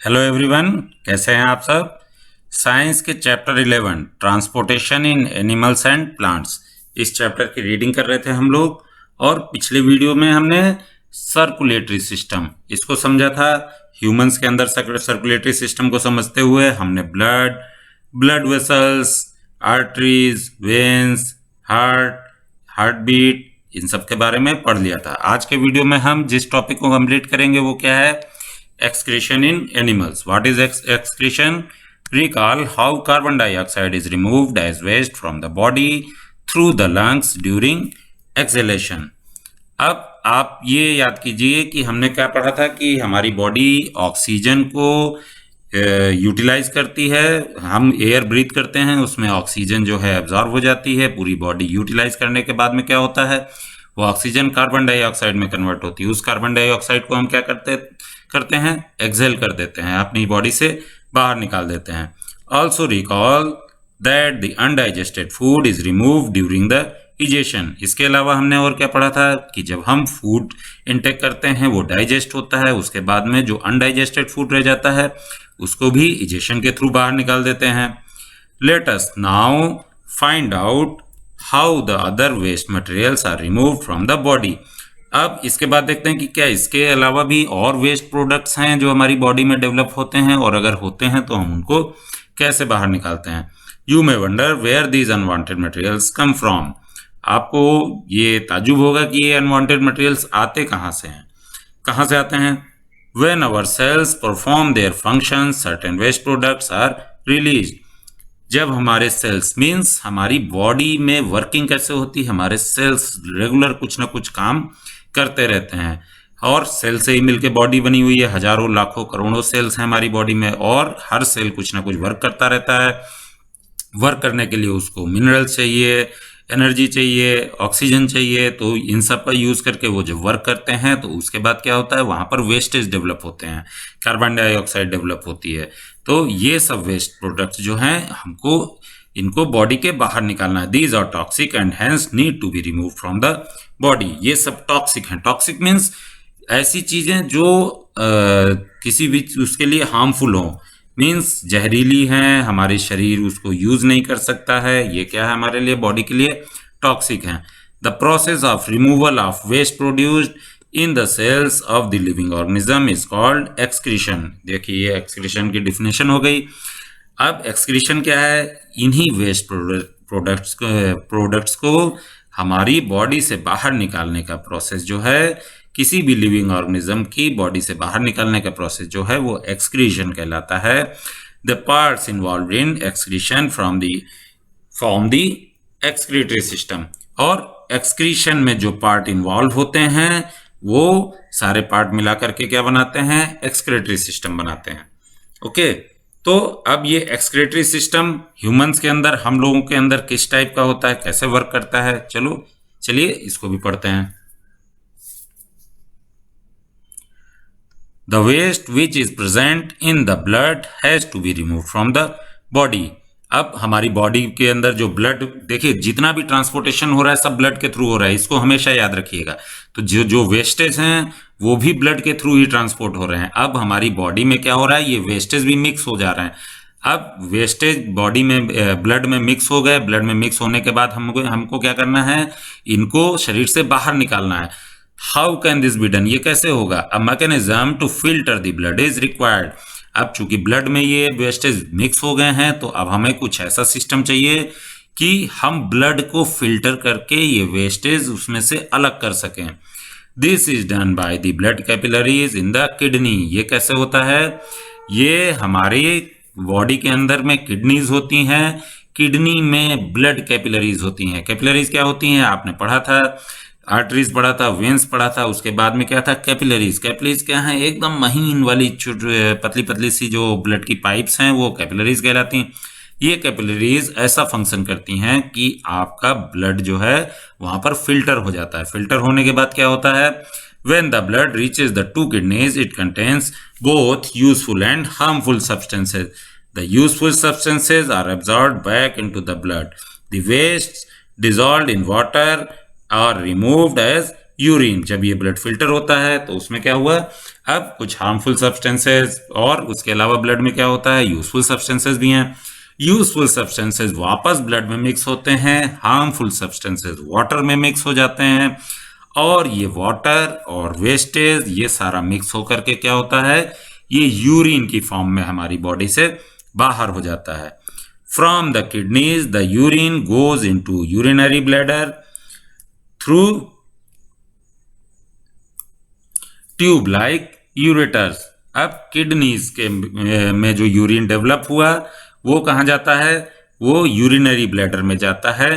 Hello everyone, कैसे हैं आप सब। साइंस के chapter 11 transportation in animals and plants, इस चैप्टर की रीडिंग कर रहे थे हम लोग। और पिछले वीडियो में हमने सर्कुलेटरी सिस्टम इसको समझा था। ह्यूमंस के अंदर सर्कुलेटरी सिस्टम को समझते हुए हमने blood vessels, arteries, veins, heart beat, इन सब के बारे में पढ़ लिया था। आज के वीडियो में हम जिस टॉपिक को कंप्लीट करेंगे वो क्या है, excretion in animals. What is excretion? Recall how carbon dioxide is removed as waste from the body through the lungs during exhalation. अब आप ये याद कीजिए कि हमने क्या पढ़ा था कि हमारी बॉडी ऑक्सीजन को यूटिलाइज करती है। हम एयर ब्रीथ करते हैं, उसमें ऑक्सीजन जो है एब्जॉर्ब हो जाती है। पूरी बॉडी यूटिलाइज करने के बाद में क्या होता है, वो ऑक्सीजन कार्बन डाइऑक्साइड में कन्वर्ट होती है। उस कार्बन डाइऑक्साइड को हम क्या करते हैं, एक्सहेल कर देते हैं, अपनी बॉडी से बाहर निकाल देते हैं। Also recall that the undigested food is remove during the egestion. इसके अलावा हमने और क्या पढ़ा था कि जब हम फूड इनटेक करते हैं वो डाइजेस्ट होता है, उसके बाद में जो अनडाइजेस्टेड फूड रह जाता है उसको भी इजेशन के थ्रू बाहर निकाल देते हैं। Let us now find out how the other waste materials are removed from the body. अब इसके बाद देखते हैं कि क्या इसके अलावा भी और वेस्ट प्रोडक्ट्स हैं जो हमारी बॉडी में डेवलप होते हैं, और अगर होते हैं तो हम उनको कैसे बाहर निकालते हैं। You may wonder where these unwanted materials come from. आपको ये ताजुब होगा कि ये अनवांटेड मटेरियल्स आते कहाँ से हैं, कहाँ से आते हैं। When our cells perform their functions, certain waste products are released. जब हमारे सेल्स मीन्स हमारी बॉडी में वर्किंग कैसे होती है, हमारे सेल्स रेगुलर कुछ ना कुछ काम करते रहते हैं, और सेल से ही मिलके बॉडी बनी हुई है। हजारों लाखों करोड़ों सेल्स हैं हमारी बॉडी में, और हर सेल कुछ ना कुछ वर्क करता रहता है। वर्क करने के लिए उसको मिनरल्स चाहिए, एनर्जी चाहिए, ऑक्सीजन चाहिए। तो इन सब का यूज़ करके वो जब वर्क करते हैं तो उसके बाद क्या होता है, वहाँ पर वेस्टेज डेवलप होते हैं, कार्बन डाइऑक्साइड डेवलप होती है। तो ये सब वेस्ट प्रोडक्ट्स जो हैं हमको इनको बॉडी के बाहर निकालना है। These are toxic and hence need to be remove from the body. ये सब टॉक्सिक हैं। टॉक्सिक मीन्स ऐसी चीज़ें जो किसी भी उसके लिए हार्मफुल हों, मीन्स जहरीली हैं, हमारे शरीर उसको यूज नहीं कर सकता है। ये क्या है, हमारे लिए बॉडी के लिए टॉक्सिक हैं। The process of removal of waste produced in the cells of the living organism is called excretion. देखिए ये एक्सक्रीशन की डिफिनेशन हो गई। अब एक्सक्रीशन क्या है, इन्हीं वेस्ट प्रोडक्ट्स को हमारी बॉडी से बाहर निकालने का प्रोसेस जो है, किसी भी लिविंग ऑर्गेनिज्म की बॉडी से बाहर निकालने का प्रोसेस जो है वो एक्सक्रीशन कहलाता है। The parts involve in excretion from the excretory system. और एक्सक्रीशन में जो पार्ट इन्वॉल्व होते हैं वो सारे पार्ट मिला करके क्या बनाते हैं, एक्सक्रीटरी सिस्टम बनाते हैं। ओके, तो अब ये एक्सक्रीटरी सिस्टम ह्यूमंस के अंदर, हम लोगों के अंदर किस टाइप का होता है, कैसे वर्क करता है, चलिए इसको भी पढ़ते हैं। The waste which is present in the blood has to be removed from the body. अब हमारी बॉडी के अंदर जो ब्लड, देखिए जितना भी ट्रांसपोर्टेशन हो रहा है सब ब्लड के थ्रू हो रहा है, इसको हमेशा याद रखिएगा। तो जो वेस्टेज हैं वो भी ब्लड के थ्रू ही ट्रांसपोर्ट हो रहे हैं। अब हमारी बॉडी में क्या हो रहा है, ये वेस्टेज भी मिक्स हो जा रहे हैं। अब वेस्टेज बॉडी में ब्लड में मिक्स हो गए, ब्लड में मिक्स होने के बाद हमको क्या करना है, इनको शरीर से बाहर निकालना है। How can this be done, ये कैसे होगा। A mechanism to filter the blood is required. अब चूंकि ब्लड में ये वेस्टेज मिक्स हो गए हैं तो अब हमें कुछ ऐसा सिस्टम चाहिए कि हम ब्लड को फिल्टर करके ये वेस्टेज उसमें से अलग कर सकें। This is done by the blood capillaries in the kidney. ये कैसे होता है, ये हमारे बॉडी के अंदर में किडनीज होती हैं, किडनी में ब्लड कैपिलरीज होती हैं। कैपिलरीज क्या होती हैं, आपने पढ़ा था, आर्टरीज पढ़ा था, वेन्स पढ़ा था, उसके बाद में क्या था, कैपिलरीज। कैपिलरीज क्या है, एकदम महीन वाली पतली पतली सी जो ब्लड की पाइप्स हैं वो कैपिलरीज कहलाती हैं। ये कैपिलरीज ऐसा फंक्शन करती हैं कि आपका ब्लड जो है वहां पर फिल्टर हो जाता है। फिल्टर होने के बाद क्या होता है, when the blood reaches the two kidneys it contains both useful and harmful substances. The useful substances are absorbed back into the blood. The wastes dissolved in water are removed as urine. जब ये blood filter होता है तो उसमें क्या हुआ, अब कुछ हार्मफुल सब्सटेंसेस और उसके अलावा ब्लड में क्या होता है, यूजफुल सब्सटेंसेस भी हैं। यूजफुल सब्सटेंसेस वापस ब्लड में मिक्स होते हैं, हार्मफुल सब्सटेंसेस वाटर में मिक्स हो जाते हैं, और ये वाटर और वेस्टेज ये सारा मिक्स होकर के क्या होता है, ये यूरिन की फॉर्म में हमारी बॉडी से बाहर हो जाता है। From the kidneys the urine goes into urinary bladder through tube like ureters. अब किडनीज के में जो यूरिन डेवलप हुआ वो कहाँ जाता है, वो यूरिनरी ब्लैडर में जाता है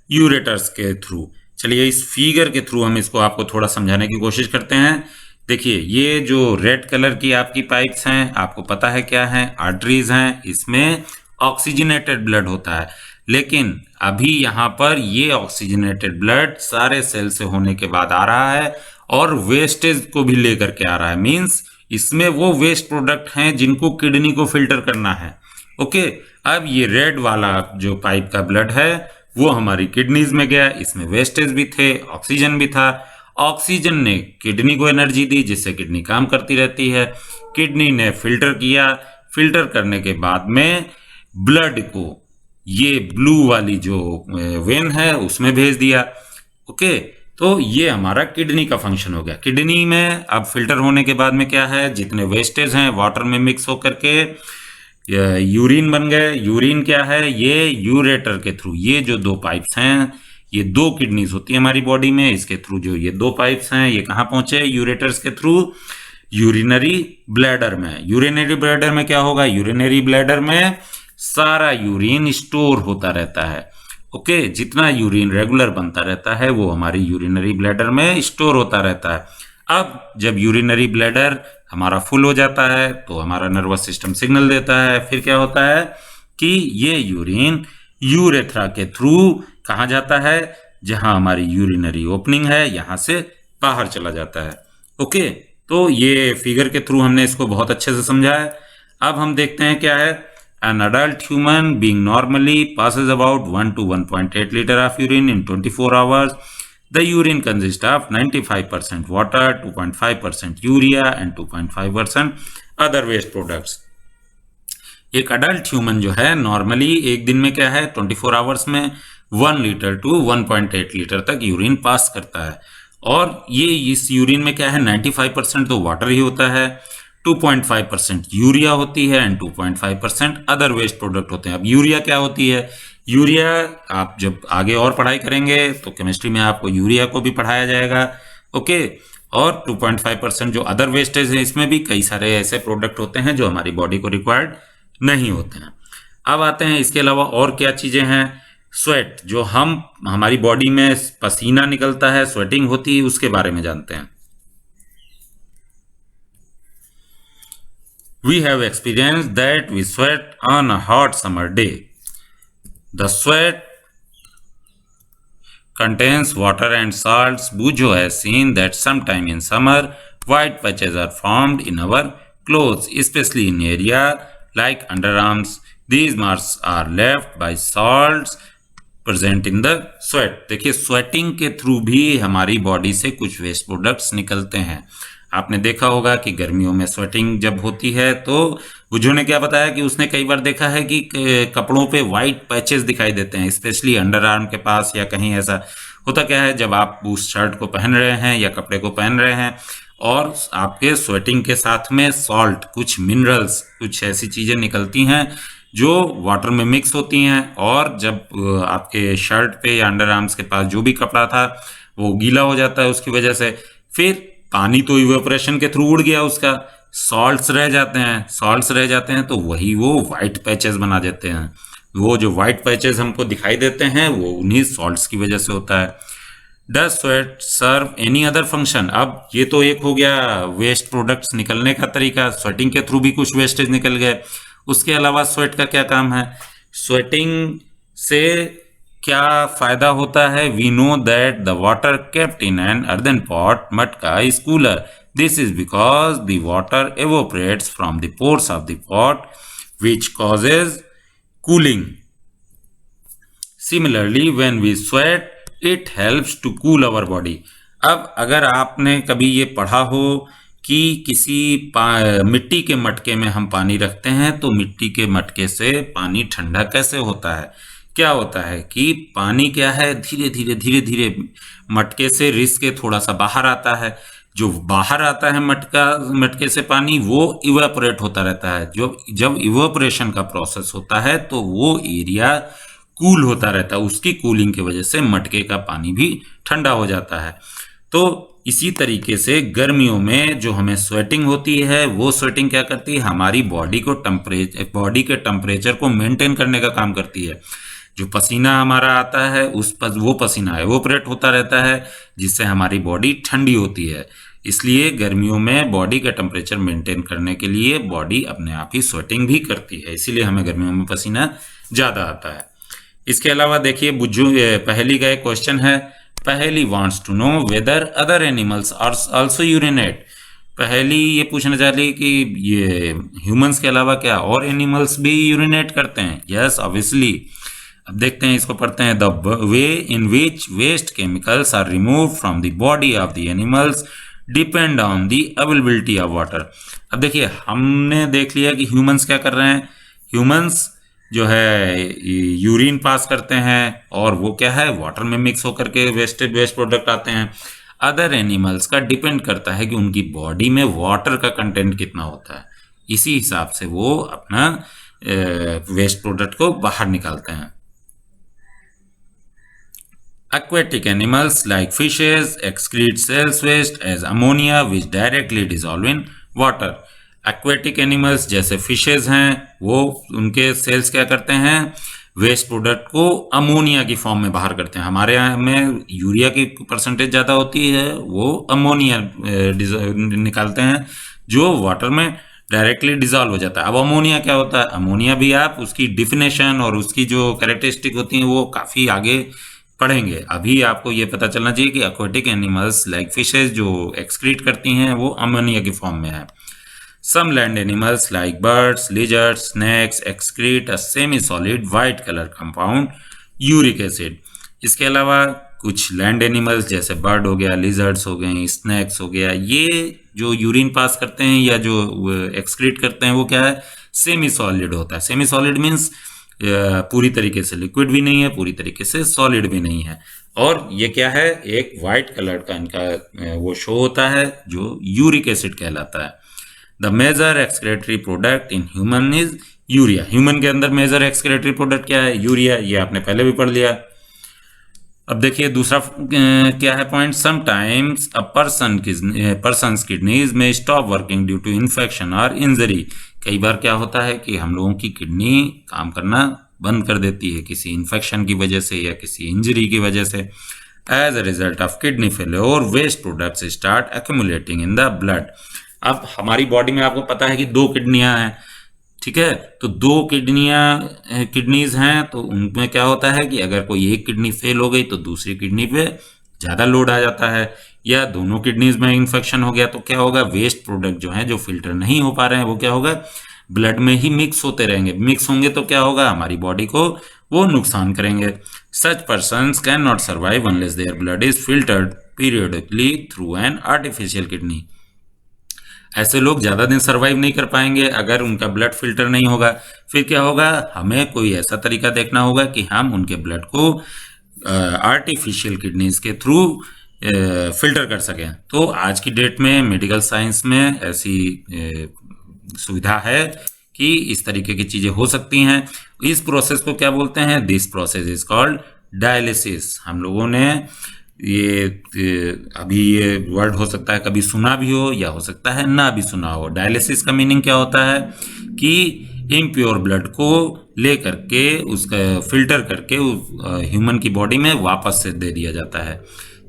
यूरेटर्स के थ्रू। चलिए इस फिगर के थ्रू हम इसको आपको थोड़ा समझाने की कोशिश करते हैं। देखिए ये जो रेड कलर की आपकी पाइप्स हैं, आपको पता है क्या है, आर्टरीज हैं, इसमें ऑक्सीजनेटेड ब्लड होता है। लेकिन अभी यहाँ पर ये ऑक्सीजनेटेड ब्लड सारे सेल से होने के बाद आ रहा है और वेस्टेज को भी लेकर के आ रहा है, मींस इसमें वो वेस्ट प्रोडक्ट हैं जिनको किडनी को फिल्टर करना है। ओके, अब ये रेड वाला जो पाइप का ब्लड है वो हमारी किडनीज में गया, इसमें वेस्टेज भी थे, ऑक्सीजन भी था। ऑक्सीजन ने किडनी को एनर्जी दी जिससे किडनी काम करती रहती है। किडनी ने फिल्टर किया, फिल्टर करने के बाद में ब्लड को ये ब्लू वाली जो वेन है उसमें भेज दिया। ओके, तो ये हमारा किडनी का फंक्शन हो गया। किडनी में अब फिल्टर होने के बाद में क्या है, जितने वेस्टेज हैं वाटर में मिक्स होकर के यूरिन बन गए। यूरिन क्या है, ये यूरेटर के थ्रू, ये जो दो पाइप्स हैं, ये दो किडनीज होती है हमारी बॉडी में, इसके थ्रू जो ये दो पाइप्स हैं ये कहाँ पहुंचे, यूरेटर्स के थ्रू यूरिनरी ब्लैडर में। यूरिनरी ब्लैडर में क्या होगा, यूरिनरी ब्लैडर में सारा यूरिन स्टोर होता रहता है। ओके, जितना यूरिन रेगुलर बनता रहता है वो हमारी यूरिनरी ब्लैडर में स्टोर होता रहता है। अब जब यूरिनरी ब्लैडर हमारा फुल हो जाता है तो हमारा नर्वस सिस्टम सिग्नल देता है, फिर क्या होता है कि ये यूरिन यूरेथ्रा के थ्रू कहाँ जाता है, जहां हमारी यूरिनरी ओपनिंग है यहां से बाहर चला जाता है। ओके, तो ये फिगर के थ्रू हमने इसको बहुत अच्छे से समझा है। अब हम देखते हैं क्या है, an adult human being normally passes about 1 to 1.8 liter of urine in 24 hours. The urine consists of 95% water, 2.5% urea and 2.5% other waste products. एक अडल्ट ह्यूमन जो है नॉर्मली एक दिन में क्या है 24 आवर्स में 1 लीटर टू 1.8 लीटर तक यूरिन पास करता है। और ये इस यूरिन में क्या है 95% तो वाटर ही होता है, 2.5% यूरिया होती है एंड 2.5% अदर वेस्ट प्रोडक्ट होते हैं। अब यूरिया क्या होती है, यूरिया आप जब आगे और पढ़ाई करेंगे तो केमिस्ट्री में आपको यूरिया को भी पढ़ाया जाएगा। ओके, और 2.5% जो अदर वेस्टेज है इसमें भी कई सारे ऐसे प्रोडक्ट होते हैं जो हमारी बॉडी को रिक्वायर्ड नहीं होते हैं। अब आते हैं इसके अलावा और क्या चीजें हैं, स्वेट, जो हमारी बॉडी में पसीना निकलता है, स्वेटिंग होती है, उसके बारे में जानते हैं। We have experienced that we sweat on a hot summer day. The sweat contains water and salts. Bujo has seen that sometime in summer, white patches are formed in our clothes, especially in area like underarms. These marks are left by salts present in the sweat. देखिए sweating के through भी हमारी body से कुछ waste products निकलते हैं। आपने देखा होगा कि गर्मियों में स्वेटिंग जब होती है तो बुझो ने क्या बताया कि उसने कई बार देखा है कि कपड़ों पे वाइट पैचेस दिखाई देते हैं, स्पेशली अंडर आर्म के पास या कहीं। ऐसा होता क्या है, जब आप उस शर्ट को पहन रहे हैं या कपड़े को पहन रहे हैं और आपके स्वेटिंग के साथ में सॉल्ट, कुछ मिनरल्स, कुछ ऐसी चीजें निकलती हैं जो वाटर में मिक्स होती हैं, और जब आपके शर्ट पे या अंडर आर्म्स के पास जो भी कपड़ा था वो गीला हो जाता है उसकी वजह से, फिर पानी तो इवेपोरेशन के थ्रू उड़ गया, उसका सॉल्ट्स रह जाते हैं, सॉल्ट्स रह जाते हैं तो वही वो वाइट पैचेस बना देते हैं। वो जो वाइट पैचेस हमको दिखाई देते हैं वो उन्हीं सॉल्ट्स की वजह से होता है। Does sweat serve any other function? अब ये तो एक हो गया वेस्ट प्रोडक्ट्स निकलने का तरीका, स्वेटिंग के थ्रू भी कुछ वेस्टेज निकल गए। उसके अलावा स्वेट का क्या काम है, स्वेटिंग से क्या फायदा होता है? We know that the water kept in an earthen pot matka is cooler. This is because the water evaporates from the pores of the pot which causes cooling. Similarly, when we sweat, it helps to cool our body. अब अगर आपने कभी ये पढ़ा हो कि किसी मिट्टी के मटके में हम पानी रखते हैं तो मिट्टी के मटके से पानी ठंडा कैसे होता है। क्या होता है कि पानी क्या है, धीरे धीरे मटके से रिस के थोड़ा सा बाहर आता है। जो बाहर आता है मटके से पानी, वो इवेपोरेट होता रहता है। जब इवेपोरेशन का प्रोसेस होता है तो वो एरिया कूल होता रहता है। उसकी कूलिंग की वजह से मटके का पानी भी ठंडा हो जाता है। तो इसी तरीके से गर्मियों में जो हमें स्वेटिंग होती है, वो स्वेटिंग क्या करती है, हमारी बॉडी के टेम्परेचर को मेंटेन करने का काम करती है। जो पसीना हमारा आता है वो पसीना एवोपरेट होता रहता है, जिससे हमारी बॉडी ठंडी होती है। इसलिए गर्मियों में बॉडी का टेम्परेचर मेंटेन करने के लिए बॉडी अपने आप ही स्वेटिंग भी करती है, इसीलिए हमें गर्मियों में पसीना ज़्यादा आता है। इसके अलावा देखिए पहली का एक क्वेश्चन है। Paheli wants to know whether other animals are also urinate. Paheli ये पूछना चाह रही कि ये ह्यूमंस के अलावा क्या और एनिमल्स भी यूरिनेट करते हैं। Yes, obviously. अब देखते हैं, इसको पढ़ते हैं। The way in which waste chemicals are remove from the body of the animals depend on the availability of water. अब देखिए, हमने देख लिया कि ह्यूमंस क्या कर रहे हैं। ह्यूमंस जो है यूरिन पास करते हैं और वो क्या है, वाटर में मिक्स होकर के वेस्ट प्रोडक्ट आते हैं। अदर एनिमल्स का डिपेंड करता है कि उनकी बॉडी में वाटर का कंटेंट कितना होता है, इसी हिसाब से वो अपना वेस्ट प्रोडक्ट को बाहर निकालते हैं। Aquatic animals like fishes excrete cells waste as ammonia which directly dissolve in water. Aquatic animals जैसे फिशेज हैं, वो उनके सेल्स क्या करते हैं, वेस्ट प्रोडक्ट को अमोनिया की फॉर्म में बाहर करते हैं। हमारे यहाँ में यूरिया की परसेंटेज ज़्यादा होती है, वो अमोनिया निकालते हैं जो वाटर में डायरेक्टली डिजॉल्व हो जाता है। अब अमोनिया क्या होता है, अमोनिया भी आप उसकी डिफिनेशन और उसकी जो कैरेक्टरिस्टिक होती हैं वो काफ़ी आगे पढ़ेंगे। अभी आपको ये पता चलना चाहिए कि एक्वाटिक एनिमल्स लाइक फिशेज जो एक्सक्रीट करती हैं वो अमोनिया की फॉर्म में है। Some land animals like birds, lizards, snakes excrete a semi solid white colour compound uric acid. इसके अलावा कुछ लैंड एनिमल्स जैसे बर्ड हो गया, लिजर्ड्स हो गए, स्नेक्स हो गया, ये जो यूरिन पास करते हैं या जो एक्सक्रीट करते हैं वो क्या है, सेमी सॉलिड होता है। सेमी सॉलिड मीन्स पूरी तरीके से लिक्विड भी नहीं है, पूरी तरीके से सॉलिड भी नहीं है। और ये क्या है, एक वाइट कलर का इनका वो शो होता है जो यूरिक एसिड कहलाता है। The major excretory product in human is urea. Human के अंदर मेजर एक्सक्रेटरी प्रोडक्ट क्या है, यूरिया। ये आपने पहले भी पढ़ लिया। अब देखिए दूसरा क्या है point. Sometimes a person's kidneys में stop working due to infection और इंजरी। कई बार क्या होता है कि हम लोगों की किडनी काम करना बंद कर देती है किसी इन्फेक्शन की वजह से या किसी इंजरी की वजह से। As a result of kidney failure waste products start accumulating in the blood. अब हमारी बॉडी में आपको पता है कि 2 किडनियां हैं, ठीक है। तो 2 किडनीज हैं, तो उनमें क्या होता है कि अगर कोई एक किडनी फेल हो गई तो दूसरी किडनी पे ज़्यादा लोड आ जाता है, या दोनों किडनीज में इन्फेक्शन हो गया तो क्या होगा, वेस्ट प्रोडक्ट जो हैं जो फिल्टर नहीं हो पा रहे हैं वो क्या होगा, ब्लड में ही मिक्स होते रहेंगे। मिक्स होंगे तो क्या होगा, हमारी बॉडी को वो नुकसान करेंगे। Such persons can not survive unless their blood is filtered periodically through an artificial kidney. ऐसे लोग ज़्यादा दिन सर्वाइव नहीं कर पाएंगे अगर उनका ब्लड फिल्टर नहीं होगा। फिर क्या होगा, हमें कोई ऐसा तरीका देखना होगा कि हम उनके ब्लड को आर्टिफिशियल किडनीज के थ्रू फिल्टर कर सकें। तो आज की डेट में मेडिकल साइंस में ऐसी सुविधा है कि इस तरीके की चीज़ें हो सकती हैं। इस प्रोसेस को क्या बोलते हैं, this process is called dialysis. हम लोगों ने ये अभी ये वर्ड हो सकता है कभी सुना भी हो या हो सकता है ना भी सुना हो। डायलिसिस का मीनिंग क्या होता है कि इम्प्योर ब्लड को ले करके उसका फिल्टर करके ह्यूमन की बॉडी में वापस से दे दिया जाता है।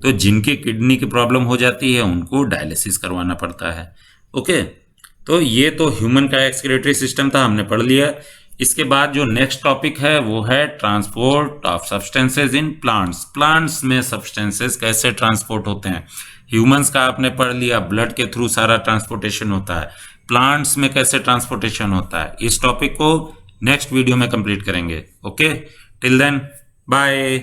तो जिनके किडनी की प्रॉब्लम हो जाती है उनको डायलिसिस करवाना पड़ता है। ओके, तो ये तो ह्यूमन का एक्सक्रीटरी सिस्टम था, हमने पढ़ लिया। इसके बाद जो नेक्स्ट टॉपिक है वो है transport of substances in plants. Plants में सब्सटेंसेस कैसे ट्रांसपोर्ट होते हैं। ह्यूमंस का आपने पढ़ लिया, ब्लड के थ्रू सारा ट्रांसपोर्टेशन होता है। प्लांट्स में कैसे ट्रांसपोर्टेशन होता है, इस टॉपिक को नेक्स्ट वीडियो में कंप्लीट करेंगे। Okay, till then bye.